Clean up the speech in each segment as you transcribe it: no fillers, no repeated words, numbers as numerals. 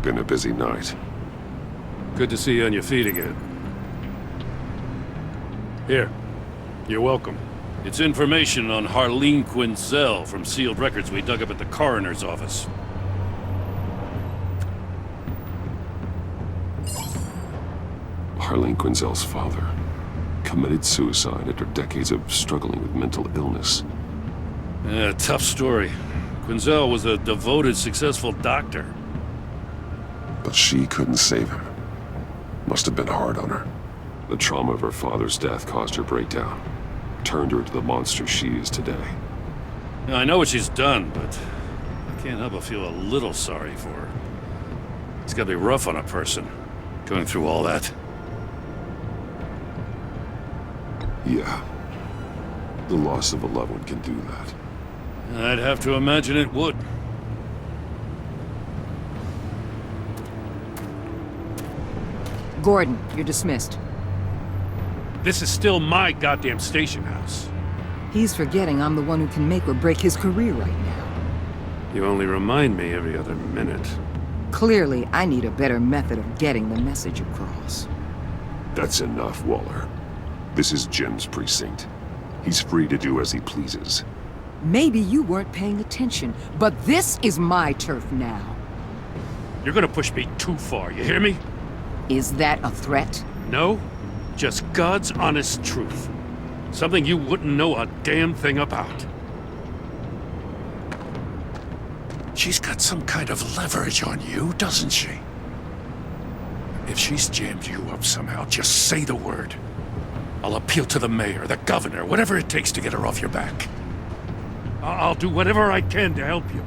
Been a busy night. Good to see you on your feet again. Here. You're welcome. It's information on Harleen Quinzel from sealed records we dug up at the coroner's office. Harleen Quinzel's father committed suicide after decades of struggling with mental illness. Yeah, tough story. Quinzel was a devoted, successful doctor. But she couldn't save him. Must have been hard on her. The trauma of her father's death caused her breakdown. Turned her into the monster she is today. Now, I know what she's done, but I can't help but feel a little sorry for her. It's gotta be rough on a person, going through all that. Yeah. The loss of a loved one can do that. I'd have to imagine it would. Gordon, you're dismissed. This is still my goddamn station house. He's forgetting I'm the one who can make or break his career right now. You only remind me every other minute. Clearly, I need a better method of getting the message across. That's enough, Waller. This is Jim's precinct. He's free to do as he pleases. Maybe you weren't paying attention, but this is my turf now. You're gonna push me too far, you hear me? Is that a threat? No, just God's honest truth. Something you wouldn't know a damn thing about. She's got some kind of leverage on you, doesn't she? If she's jammed you up somehow, just say the word. I'll appeal to the mayor, the governor, whatever it takes to get her off your back. I'll do whatever I can to help you.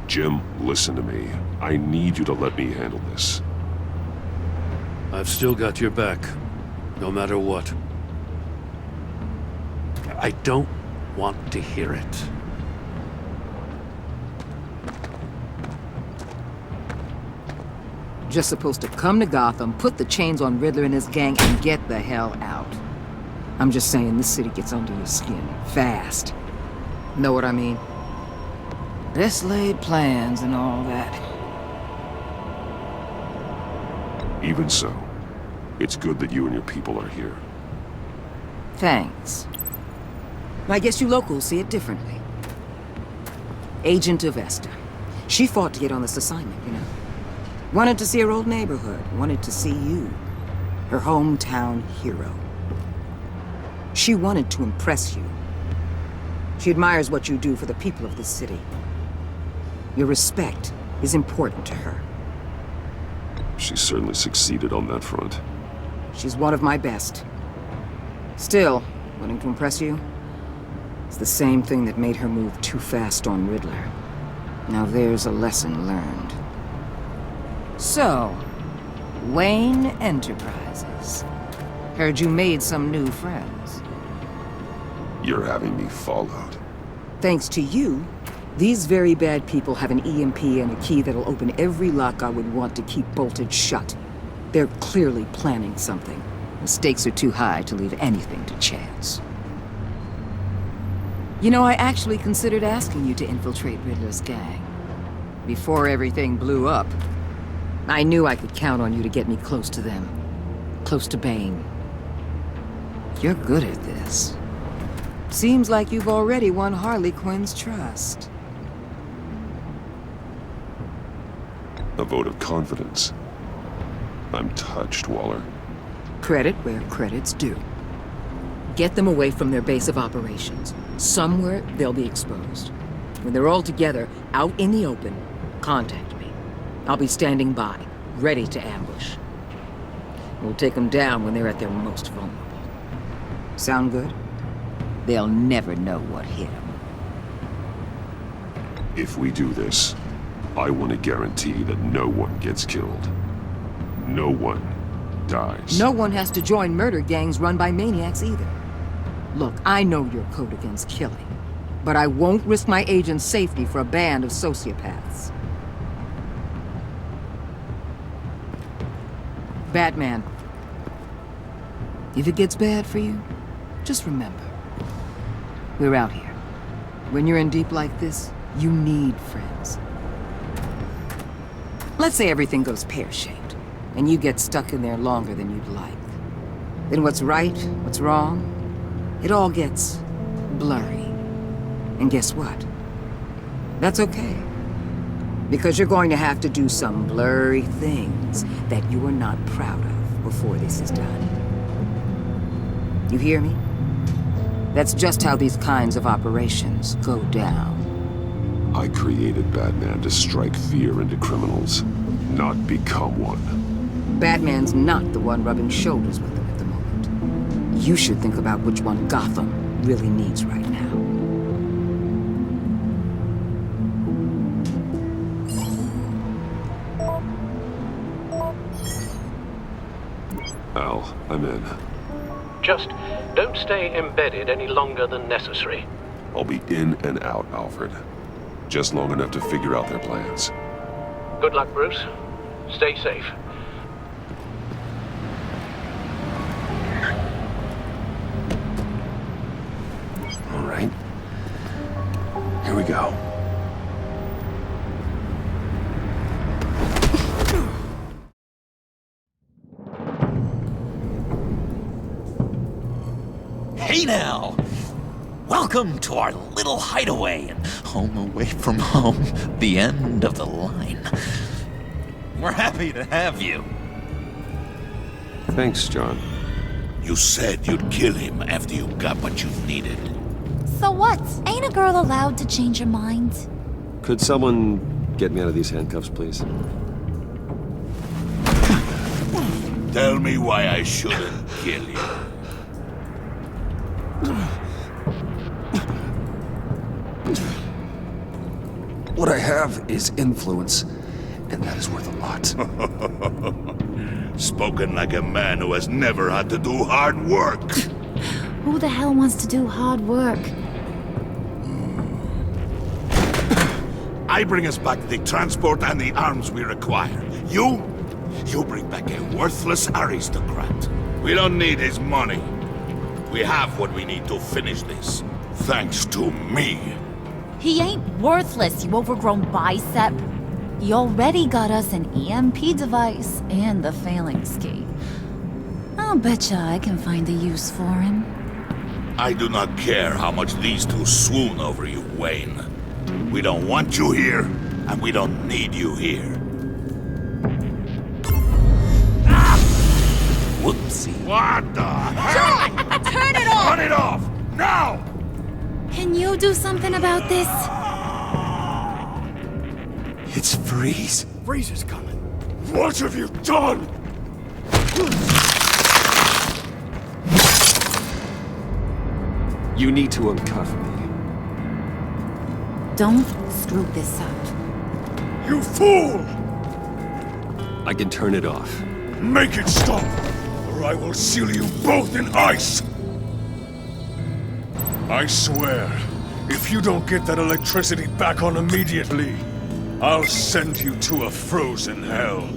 Jim, listen to me. I need you to let me handle this. I've still got your back, no matter what. I don't want to hear it. Just supposed to come to Gotham, put the chains on Riddler and his gang, and get the hell out. I'm just saying, this city gets under your skin fast. Know what I mean? Best laid plans and all that. Even so, it's good that you and your people are here. Thanks. I guess you locals see it differently. Agent Avesta. She fought to get on this assignment, you know. Wanted to see her old neighborhood. Wanted to see you. Her hometown hero. She wanted to impress you. She admires what you do for the people of this city. Your respect is important to her. She certainly succeeded on that front. She's one of my best. Still, wanting to impress you? It's the same thing that made her move too fast on Riddler. Now there's a lesson learned. So, Wayne Enterprises. Heard you made some new friends. You're having me followed. Thanks to you, these very bad people have an EMP and a key that'll open every lock I would want to keep bolted shut. They're clearly planning something. The stakes are too high to leave anything to chance. You know, I actually considered asking you to infiltrate Riddler's gang. Before everything blew up, I knew I could count on you to get me close to them. Close to Bane. You're good at this. Seems like you've already won Harley Quinn's trust. A vote of confidence. I'm touched, Waller. Credit where credit's due. Get them away from their base of operations. Somewhere they'll be exposed. When they're all together, out in the open, contact me. I'll be standing by, ready to ambush. We'll take them down when they're at their most vulnerable. Sound good? They'll never know what hit them. If we do this, I want to guarantee that no one gets killed. No one dies. No one has to join murder gangs run by maniacs either. Look, I know your code against killing, but I won't risk my agent's safety for a band of sociopaths. Batman. If it gets bad for you, just remember, we're out here. When you're in deep like this, you need friends. Let's say everything goes pear-shaped, and you get stuck in there longer than you'd like. Then what's right, what's wrong, it all gets blurry. And guess what? That's okay. Because you're going to have to do some blurry things that you are not proud of before this is done. You hear me? That's just how these kinds of operations go down. I created Batman to strike fear into criminals, not become one. Batman's not the one rubbing shoulders with them at the moment. You should think about which one Gotham really needs right now. Al, I'm in. Just don't stay embedded any longer than necessary. I'll be in and out, Alfred. Just long enough to figure out their plans. Good luck, Bruce. Stay safe. All right. Here we go. Hey now! Welcome to our little hideaway and home away from home, the end of the line. We're happy to have you. Thanks, John. You said you'd kill him after you got what you needed. So what? Ain't a girl allowed to change her mind? Could someone get me out of these handcuffs, please? Tell me why I shouldn't kill you. What I have is influence, and that is worth a lot. Spoken like a man who has never had to do hard work. Who the hell wants to do hard work? I bring us back the transport and the arms we require. You bring back a worthless aristocrat. We don't need his money. We have what we need to finish this. Thanks to me. He ain't worthless, you overgrown bicep. He already got us an EMP device and the phalanx key. I'll betcha I can find a use for him. I do not care how much these two swoon over you, Wayne. We don't want you here, and we don't need you here. Whoopsie. What the hell? Turn it off! Turn it off! Now! Can you do something about this? It's Freeze. Freeze is coming. What have you done? You need to uncuff me. Don't screw this up. You fool! I can turn it off. Make it stop, or I will seal you both in ice! I swear, if you don't get that electricity back on immediately, I'll send you to a frozen hell.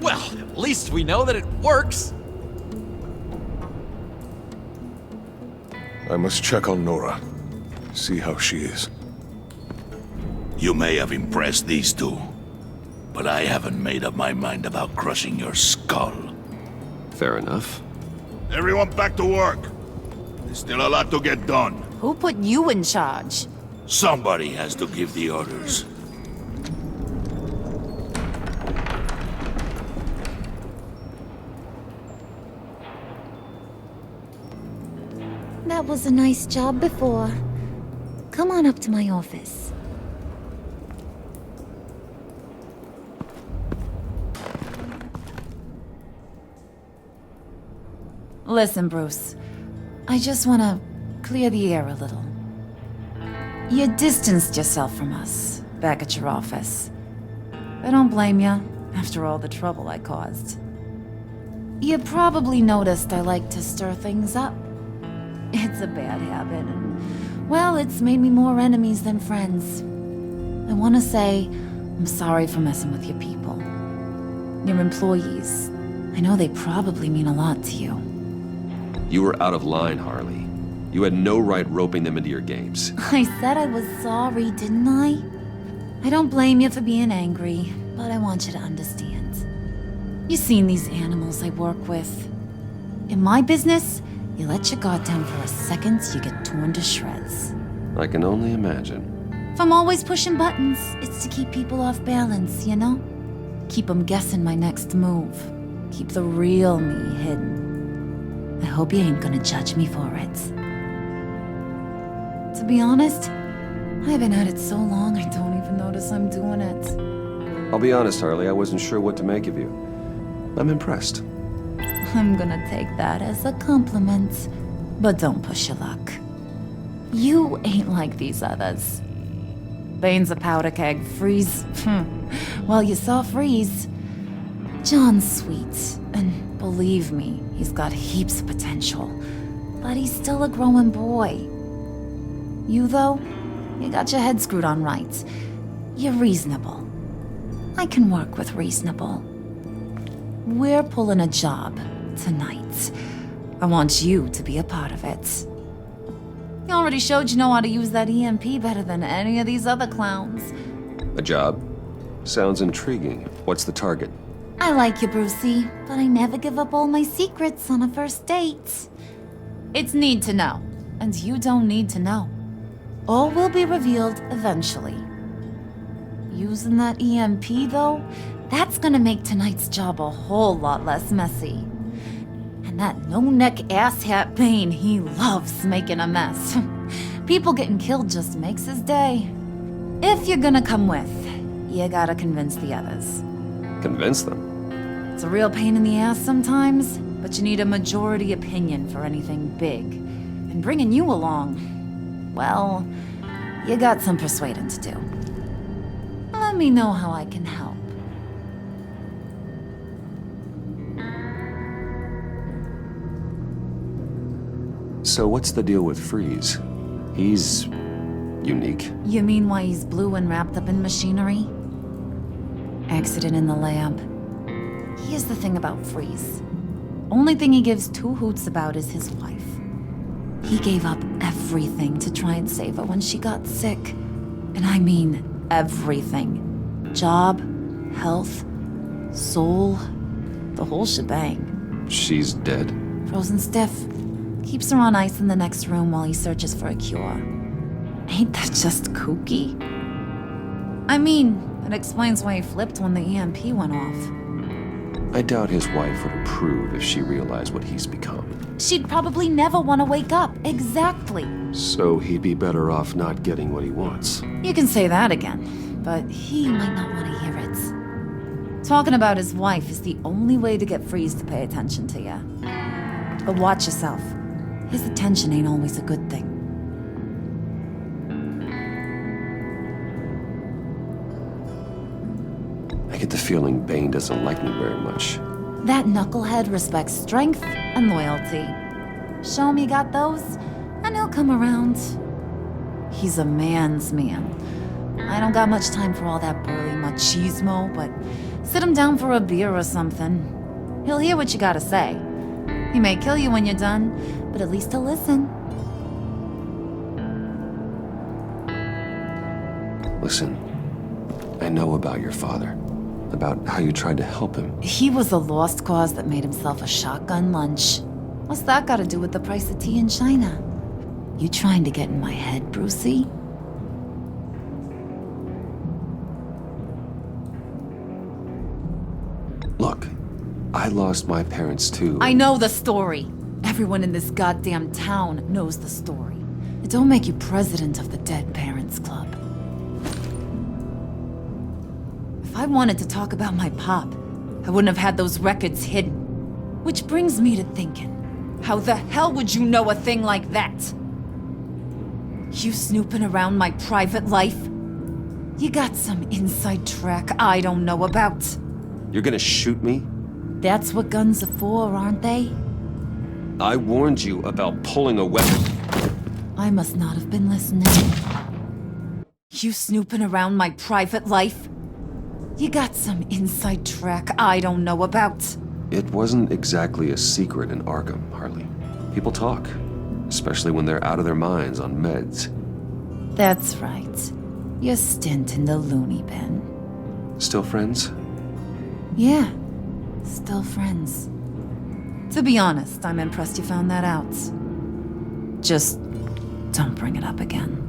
Well, at least we know that it works. I must check on Nora. See how she is. You may have impressed these two, but I haven't made up my mind about crushing your skull. Fair enough. Everyone back to work. There's still a lot to get done. Who put you in charge? Somebody has to give the orders. That was a nice job before. Come on up to my office. Listen, Bruce. I just want to clear the air a little. You distanced yourself from us back at your office. I don't blame you. after all the trouble I caused. You probably noticed I like to stir things up. It's a bad habit, and, well, it's made me more enemies than friends. I want to say I'm sorry for messing with your people. Your employees. I know they probably mean a lot to you. You were out of line, Harley. You had no right roping them into your games. I said I was sorry, didn't I? I don't blame you for being angry, but I want you to understand. You've seen these animals I work with. In my business, you let your guard down for a second, you get torn to shreds. I can only imagine. If I'm always pushing buttons, it's to keep people off balance, you know? Keep them guessing my next move. Keep the real me hidden. I hope you ain't gonna judge me for it. To be honest, I've been at it so long I don't even notice I'm doing it. I'll be honest, Harley, I wasn't sure what to make of you. I'm impressed. I'm gonna take that as a compliment, but don't push your luck. You ain't like these others. Bane's a powder keg, Freeze. Well, you saw Freeze. John's sweet, and believe me, he's got heaps of potential. But he's still a growing boy. You, though, you got your head screwed on right. You're reasonable. I can work with reasonable. We're pulling a job tonight. I want you to be a part of it. You already showed you know how to use that EMP better than any of these other clowns. A job? Sounds intriguing. What's the target? I like you, Brucey, but I never give up all my secrets on a first date. It's need to know, and you don't need to know. All will be revealed eventually. Using that EMP, though, that's gonna make tonight's job a whole lot less messy. And that no-neck asshat Bane, he loves making a mess. People getting killed just makes his day. If you're gonna come with, you gotta convince the others. Convince them? It's a real pain in the ass sometimes, but you need a majority opinion for anything big. And bringing you along, well, you got some persuading to do. Let me know how I can help. So what's the deal with Freeze? He's unique. You mean why he's blue and wrapped up in machinery? Accident in the lab. Here's the thing about Freeze. Only thing he gives two hoots about is his wife. He gave up everything to try and save her when she got sick. And I mean everything. Job, health, soul, the whole shebang. She's dead? Frozen stiff. Keeps her on ice in the next room while he searches for a cure. Ain't that just kooky? I mean, it explains why he flipped when the EMP went off. I doubt his wife would approve if she realized what he's become. She'd probably never want to wake up. Exactly. So he'd be better off not getting what he wants. You can say that again, but he might not want to hear it. Talking about his wife is the only way to get Freeze to pay attention to you. But watch yourself. His attention ain't always a good thing. I get the feeling Bane doesn't like me very much. That knucklehead respects strength and loyalty. Show him you got those, and he'll come around. He's a man's man. I don't got much time for all that burly machismo, but sit him down for a beer or something. He'll hear what you gotta say. He may kill you when you're done, but at least he'll listen. Listen, I know about your father. About how you tried to help him. He was a lost cause that made himself a shotgun lunch. What's that got to do with the price of tea in China? You trying to get in my head, Brucey? Look, I lost my parents too. I know the story. Everyone in this goddamn town knows the story. It don't make you president of the Dead Parents Club. If I wanted to talk about my pop, I wouldn't have had those records hidden. Which brings me to thinking, how the hell would you know a thing like that? You snooping around my private life? You got some inside track I don't know about. You're gonna shoot me? That's what guns are for, aren't they? I warned you about pulling a weapon. I must not have been listening. You snooping around my private life? You got some inside track I don't know about. It wasn't exactly a secret in Arkham, Harley. People talk, especially when they're out of their minds on meds. That's right. Your stint in the loony bin. Still friends? Yeah, still friends. To be honest, I'm impressed you found that out. Just don't bring it up again.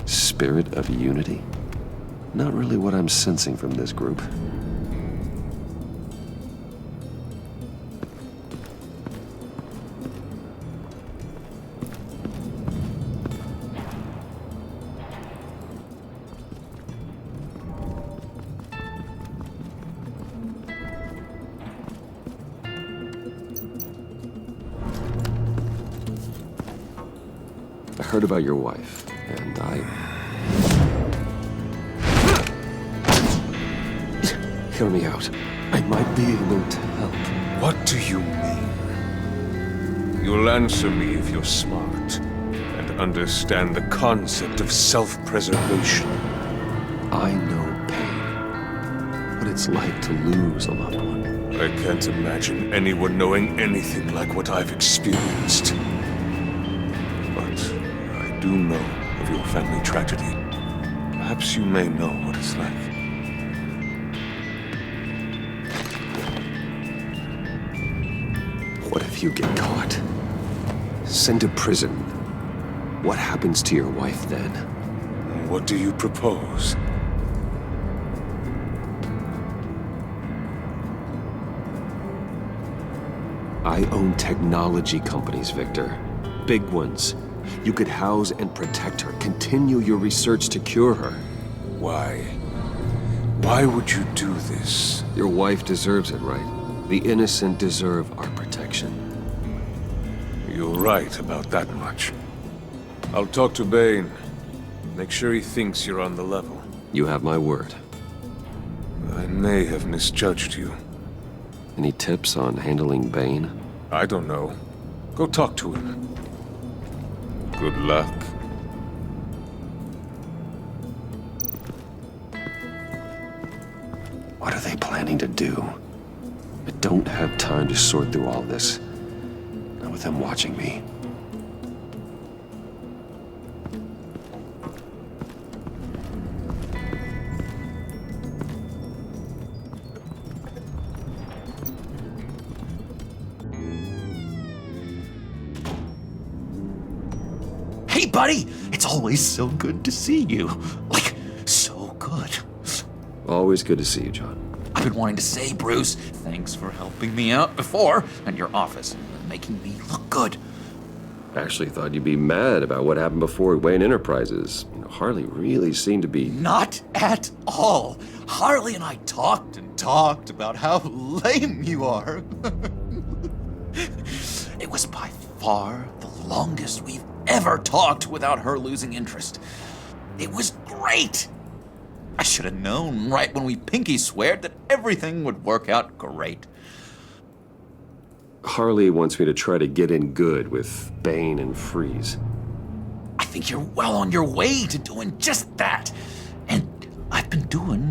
Spirit of unity? Not really what I'm sensing from this group. I heard about your wife, and Hear me out. I might be able to help. What do you mean? You'll answer me if you're smart and understand the concept of self-preservation. I know pain. What it's like to lose a loved one. I can't imagine anyone knowing anything like what I've experienced. But I do know of your family tragedy. Perhaps you may know what it's like. What if you get caught? Sent to prison. What happens to your wife then? What do you propose? I own technology companies, Victor. Big ones. You could house and protect her. Continue your research to cure her. Why? Why would you do this? Your wife deserves it, right? The innocent deserve our protection. You're right about that much. I'll talk to Bane. Make sure he thinks you're on the level. You have my word. I may have misjudged you. Any tips on handling Bane? I don't know. Go talk to him. Good luck. What are they planning to do? I don't have time to sort through all this. Not with them watching me. Hey, buddy! It's always so good to see you. Like, so good. Always good to see you, John. I've been wanting to say, Bruce, thanks for helping me out before and your office and making me look good. Actually thought you'd be mad about what happened before Wayne Enterprises. You know, Harley really seemed to be... Not at all. Harley and I talked and talked about how lame you are. It was by far the longest we've ever talked without her losing interest. It was great. I should have known right when we pinky sweared that everything would work out great. Harley wants me to try to get in good with Bane and Freeze. I think you're well on your way to doing just that. And I've been doing,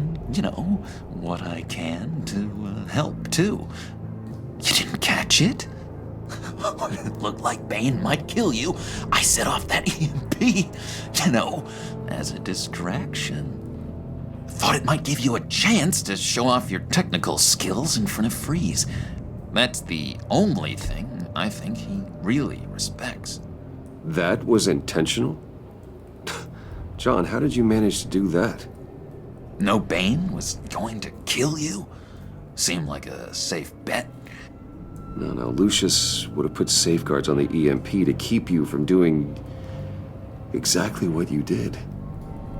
what I can to help, too. You didn't catch it? When it looked like Bane might kill you, I set off that EMP, as a distraction. Thought it might give you a chance to show off your technical skills in front of Freeze. That's the only thing I think he really respects. That was intentional? John, how did you manage to do that? no Bane was going to kill you? Seemed like a safe bet. No, Lucius would have put safeguards on the EMP to keep you from doing exactly what you did.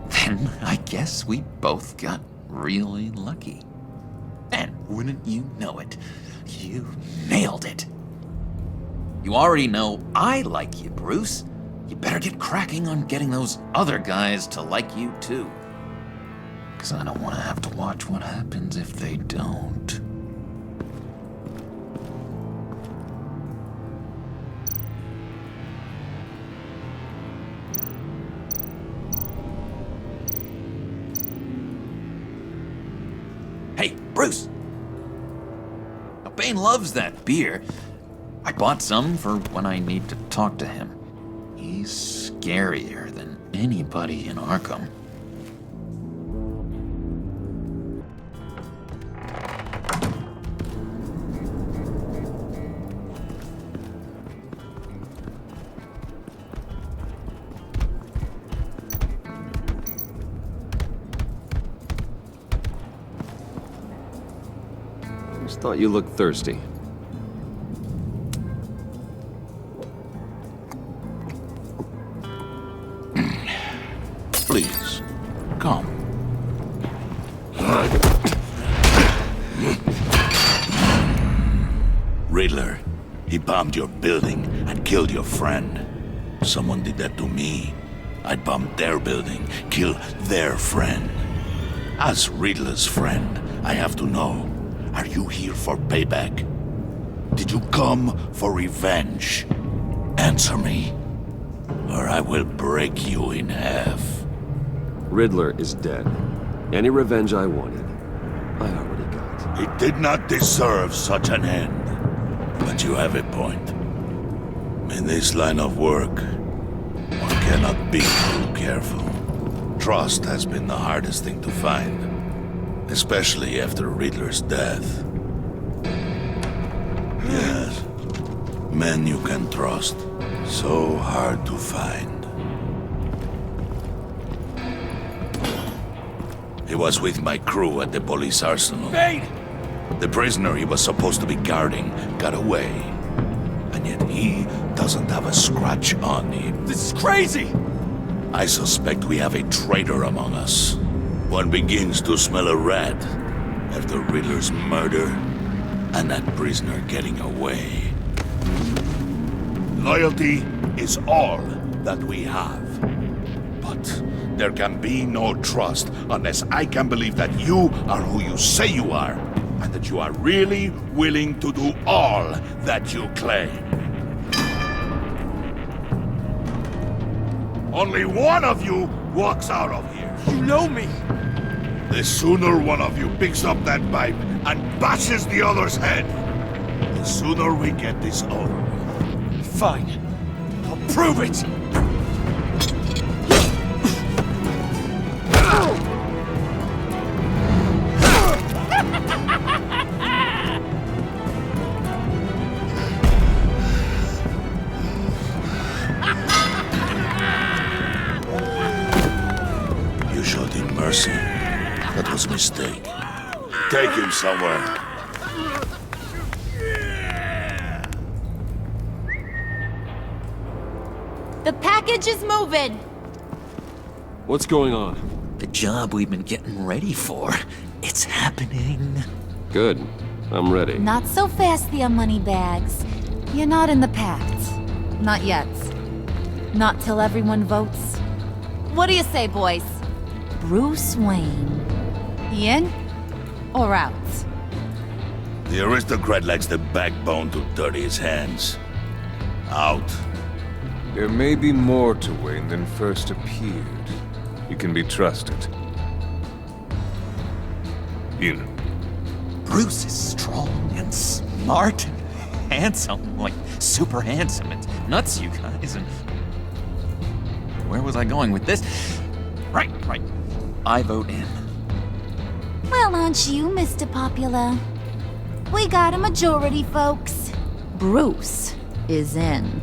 Then I guess we both got really lucky. And wouldn't you know it, you nailed it. You already know I like you, Bruce. You better get cracking on getting those other guys to like you too. 'Cause I don't want to have to watch what happens if they don't. Hey, Bruce! Now, Bane loves that beer. I bought some for when I need to talk to him. He's scarier than anybody in Arkham. Just thought you looked thirsty. Please, come. Riddler, he bombed your building and killed your friend. Someone did that to me. I'd bomb their building, kill their friend. As Riddler's friend, I have to know, are you here for payback? Did you come for revenge? Answer me, or I will break you in half. Riddler is dead. Any revenge I wanted, I already got. He did not deserve such an end. But you have a point. In this line of work, one cannot be too careful. Trust has been the hardest thing to find, especially after Riddler's death. Yes, men you can trust, so hard to find. He was with my crew at the police arsenal. Bane! The prisoner he was supposed to be guarding got away. And yet he doesn't have a scratch on him. This is crazy! I suspect we have a traitor among us. One begins to smell a rat after Riddler's murder and that prisoner getting away. Loyalty is all that we have. But there can be no trust unless I can believe that you are who you say you are, and that you are really willing to do all that you claim. Only one of you walks out of here. You know me! The sooner one of you picks up that pipe and bashes the other's head, the sooner we get this over with. Fine. I'll prove it! You showed him mercy. That was a mistake. Take him somewhere. The package is moving. What's going on? The job we've been getting ready for. It's happening. Good. I'm ready. Not so fast, the Moneybags. You're not in the pact. Not yet. Not till everyone votes. What do you say, boys? Bruce Wayne. In or out? The aristocrat lacks the backbone to dirty his hands. Out. There may be more to Wayne than first appeared. You can be trusted. In. Bruce is strong and smart and handsome, like super handsome. It's nuts, you guys. And where was I going with this? Right. I vote in. Well, aren't you, Mr. Popular? We got a majority, folks. Bruce is in.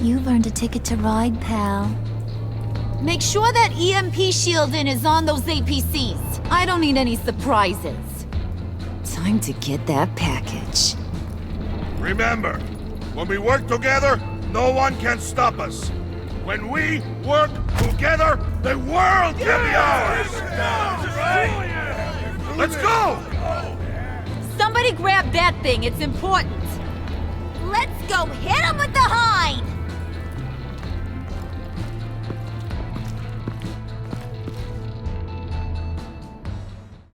You've earned a ticket to ride, pal. Make sure that EMP shielding is on those APCs. I don't need any surprises. Time to get that package. Remember, when we work together, no one can stop us. When we work together, the world can be ours! Let's go! Somebody grab that thing, it's important. Let's go hit him with the hind!